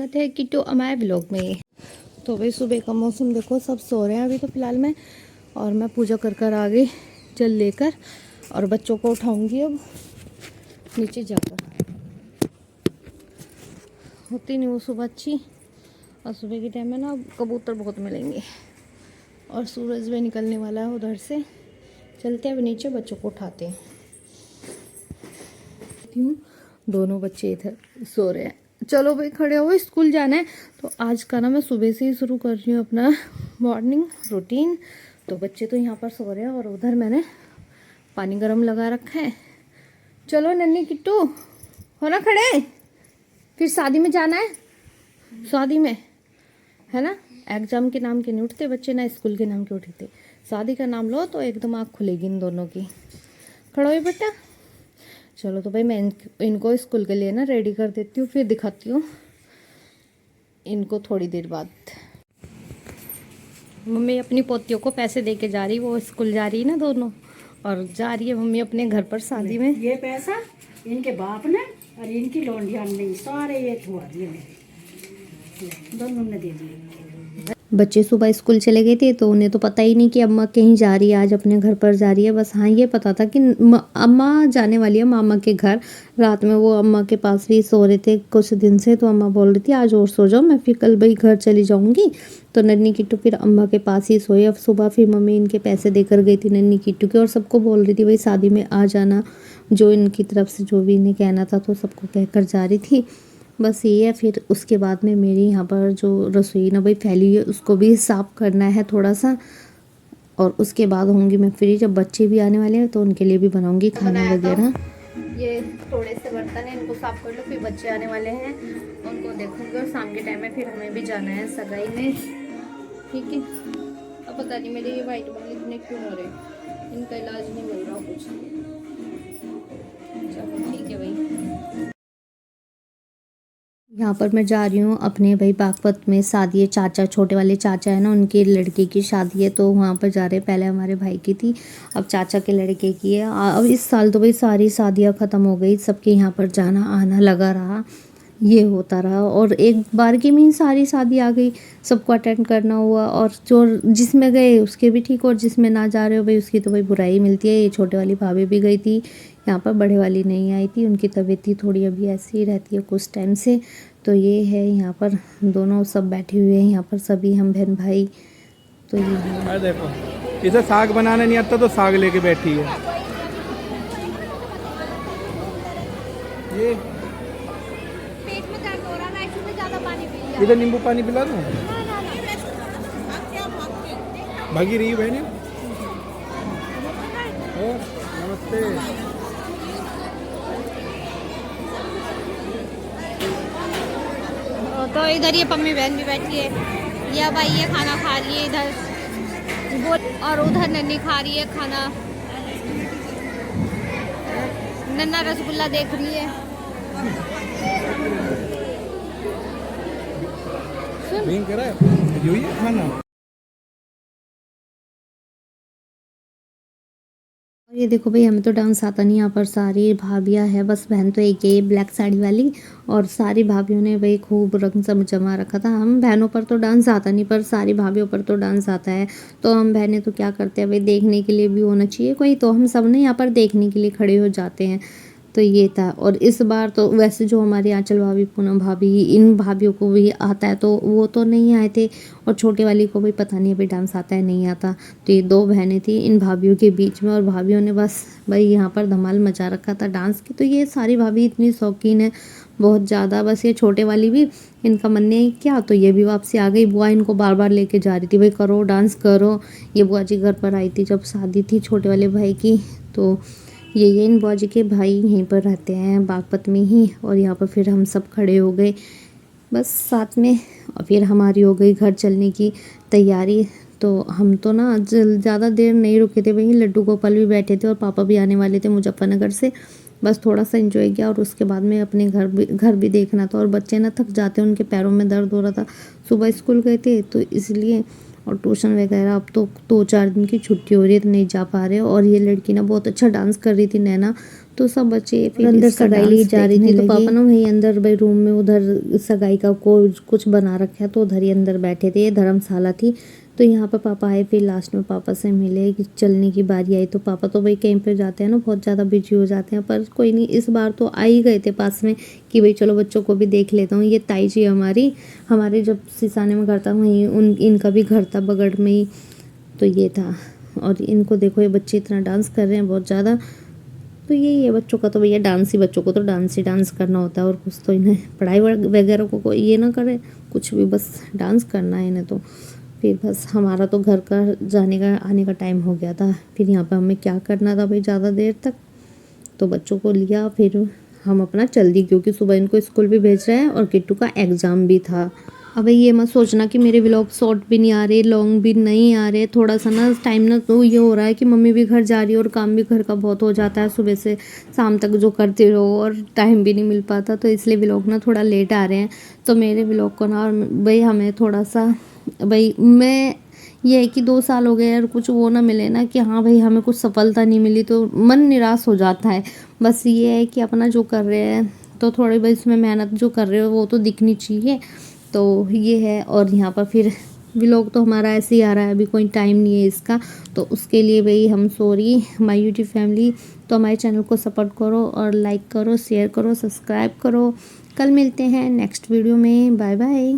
स्वागत है किट्टू हमारे व्लॉग में। तो भाई सुबह का मौसम देखो, सब सो रहे हैं अभी तो फ़िलहाल में, और मैं पूजा कर आ गई जल लेकर, और बच्चों को उठाऊंगी अब नीचे जाकर। होती नहीं वो सुबह अच्छी, और सुबह के टाइम में ना कबूतर बहुत मिलेंगे, और सूरज भी निकलने वाला है उधर से। चलते हैं अब नीचे, बच्चों को उठाते हैं। दोनों बच्चे इधर सो रहे हैं। चलो भाई खड़े हो, स्कूल जाना है। तो आज का ना मैं सुबह से ही शुरू कर रही हूँ अपना मॉर्निंग रूटीन। तो बच्चे तो यहाँ पर सो रहे हैं, और उधर मैंने पानी गर्म लगा रखा है। चलो नन्ही किट्टू, हो ना खड़े, फिर शादी में जाना है। शादी में है ना, एग्जाम के नाम के नहीं उठते बच्चे, ना स्कूल के नाम के उठते। शादी का नाम लो तो एकदम आँख खुलेगी इन दोनों की। खड़ो ही बेटा। चलो तो भाई मैं इनको स्कूल के लिए ना रेडी कर देती हूँ, फिर दिखाती हूँ इनको थोड़ी देर बाद। मम्मी अपनी पोतियों को पैसे दे के जा रही, वो स्कूल जा रही है ना दोनों, और जा रही है मम्मी अपने घर पर शादी में। ये पैसा इनके बाप ने और इनकी लौंडिया ने सारे ये छुआ दिए, दोनों ने दे दिए। बच्चे सुबह स्कूल चले गए थे, तो उन्हें तो पता ही नहीं कि अम्मा कहीं जा रही है, आज अपने घर पर जा रही है। बस हाँ ये पता था कि अम्मा जाने वाली है मामा के घर। रात में वो अम्मा के पास भी सो रहे थे कुछ दिन से, तो अम्मा बोल रही थी आज और सो जाओ, मैं फिर कल भाई घर चली जाऊँगी। तो नन्ही किट्टू फिर अम्मा के पास ही सोई। अब सुबह फिर मम्मी इनके पैसे देकर गई थी नन्ही किट्टू के, और सबको बोल रही थी भाई शादी में आ जाना, जो इनकी तरफ से जो भी इन्हें कहना था तो सबको कहकर जा रही थी। बस ये है। फिर उसके बाद में मेरी यहाँ पर जो रसोई ना भाई फैली है, उसको भी साफ़ करना है थोड़ा सा, और उसके बाद होंगी मैं फ्री। जब बच्चे भी आने वाले हैं तो उनके लिए भी बनाऊंगी खाना वगैरह। ये थोड़े से बर्तन हैं, इनको साफ़ कर लो, फिर बच्चे आने वाले हैं उनको देखूंगी, और शाम के टाइम में फिर हमें भी जाना है सगाई में। ठीक है। अब पता नहीं मेरे ये वाइट बाल इतने क्यों हो रहे, इनका इलाज नहीं मिल रहा कुछ। चलो ठीक है भाई। यहाँ पर मैं जा रही हूँ अपने भाई बागपत में, शादी है, चाचा छोटे वाले चाचा है ना, उनके लड़के की शादी है, तो वहाँ पर जा रहे हैं। पहले हमारे भाई की थी, अब चाचा के लड़के की है। अब इस साल तो भाई सारी शादियाँ ख़त्म हो गई, सबके यहाँ पर जाना आना लगा रहा, ये होता रहा, और एक बार की में सारी शादी आ गई, सबको अटेंड करना हुआ, और जो जिसमें गए उसके भी ठीक, और जिसमें ना जा रहे हो भाई उसकी तो भाई बुराई मिलती है। ये छोटे वाली भाभी भी गई थी यहाँ पर, बड़े वाली नहीं आई थी, उनकी तबीयत ही थोड़ी अभी ऐसी ही रहती है कुछ टाइम से। तो ये है यहाँ पर दोनों सब बैठे हुए हैं यहाँ पर, सभी हम बहन भाई। तो ये है। देखो इसे साग बनाने नहीं आता तो साग लेके बैठी है ये। पेट में दर्द हो रहा है, इसमें ज़्यादा पानी पी लिया। इधर नींबू पानी पिला दूं? भागी रही बहने। नमस्ते। तो इधर ये पम्मी बहन भी बैठी है, या भाई ये खाना खा रही है इधर वो, और उधर नन्ही खा रही है खाना। नन्ना रसगुल्ला देख रही है। सुन खाना। ये देखो भाई हमें तो डांस आता नहीं, यहाँ पर सारी भाभियाँ हैं, बस बहन तो एक ही ब्लैक साड़ी वाली, और सारी भाभियों ने भाई खूब रंग सब जमा रखा था। हम बहनों पर तो डांस आता नहीं, पर सारी भाभियों पर तो डांस आता है। तो हम बहनें तो क्या करते हैं भाई, देखने के लिए भी होना चाहिए कोई, तो हम सब ने यहाँ पर देखने के लिए खड़े हो जाते हैं। तो ये था। और इस बार तो वैसे जो हमारी आंचल भाभी, पूनम भाभी, इन भाभियों को भी आता है, तो वो तो नहीं आए थे, और छोटे वाली को भी पता नहीं अभी डांस आता है नहीं आता। तो ये दो बहनें थी इन भाभियों के बीच में, और भाभियों ने बस भाई यहाँ पर धमाल मचा रखा था डांस की। तो ये सारी भाभी इतनी शौकीन है बहुत ज़्यादा। बस ये छोटे वाली भी, इनका मन नहीं क्या, तो ये भी वापसी आ गई। बुआ इनको बार बार लेके जा रही थी, भाई करो डांस करो। ये बुआ जी घर पर आई थी जब शादी थी छोटे वाले भाई की। तो ये इन बुआ जी के भाई यहीं पर रहते हैं बागपत में ही, और यहाँ पर फिर हम सब खड़े हो गए बस साथ में, और फिर हमारी हो गई घर चलने की तैयारी। तो हम तो ना ज़्यादा देर नहीं रुके थे भाई, लड्डू गोपाल भी बैठे थे और पापा भी आने वाले थे मुजफ्फरनगर से। बस थोड़ा सा एंजॉय किया, और उसके बाद में अपने घर भी देखना था, और बच्चे ना थक जाते, उनके पैरों में दर्द हो रहा था, सुबह स्कूल गए थे तो इसलिए। और ट्यूशन वगैरह अब तो 2-4 दिन की छुट्टी हो रही है तो नहीं जा पा रहे। और ये लड़की ना बहुत अच्छा डांस कर रही थी नैना, तो सब बच्चे फिर अंदर सगाई ली जा रही थी, तो पापा ना वहीं अंदर भाई रूम में उधर सगाई का कुछ बना रखा है, तो उधर ही अंदर बैठे थे। ये धर्मशाला थी, तो यहाँ पर पापा आए, फिर लास्ट में पापा से मिले कि चलने की बारी आई। तो पापा तो भाई कहीं पे जाते हैं ना बहुत ज़्यादा बिजी हो जाते हैं, पर कोई नहीं, इस बार तो आ ही गए थे पास में कि भाई चलो बच्चों को भी देख लेता हूँ। ये ताई जी हमारे जब सिसाने में घर था वहीं इनका भी घर था बगड़ में ही, तो ये था। और इनको देखो, ये बच्चे इतना डांस कर रहे हैं बहुत ज़्यादा। तो यही है बच्चों का, तो भैया डांस ही, बच्चों को तो डांस ही डांस करना होता है, और कुछ तो इन्हें पढ़ाई वगैरह को कोई ये ना करे कुछ भी, बस डांस करना है इन्हें। तो फिर बस हमारा तो घर का आने का टाइम हो गया था। फिर यहाँ पर हमें क्या करना था भाई ज़्यादा देर तक, तो बच्चों को लिया, फिर हम अपना चल दी, क्योंकि सुबह इनको स्कूल भी भेज रहे हैं और किट्टू का एग्ज़ाम भी था। अब ये मत सोचना कि मेरे व्लॉग शॉर्ट भी नहीं आ रहे, लॉन्ग भी नहीं आ रहे, थोड़ा सा ना टाइम ना तो ये हो रहा है कि मम्मी भी घर जा रही है और काम भी घर का बहुत हो जाता है, सुबह से शाम तक जो करते रहो और टाइम भी नहीं मिल पाता, तो इसलिए व्लॉग ना थोड़ा लेट आ रहे हैं। तो मेरे व्लॉग को ना भाई हमें थोड़ा सा भाई मैं ये है कि 2 साल हो गए और कुछ वो ना मिले ना कि हाँ भाई हमें कुछ सफलता नहीं मिली, तो मन निराश हो जाता है। बस ये है कि अपना जो कर रहे हैं तो थोड़ी भाई इसमें मेहनत जो कर रहे हो वो तो दिखनी चाहिए, तो ये है। और यहाँ पर फिर व्लॉग तो हमारा ऐसे ही आ रहा है, अभी कोई टाइम नहीं है इसका, तो उसके लिए भाई हम सॉरी माय यूट्यूब फैमिली। तो हमारे चैनल को सपोर्ट करो और लाइक करो, शेयर करो, सब्सक्राइब करो। कल मिलते हैं नेक्स्ट वीडियो में, बाय बाय।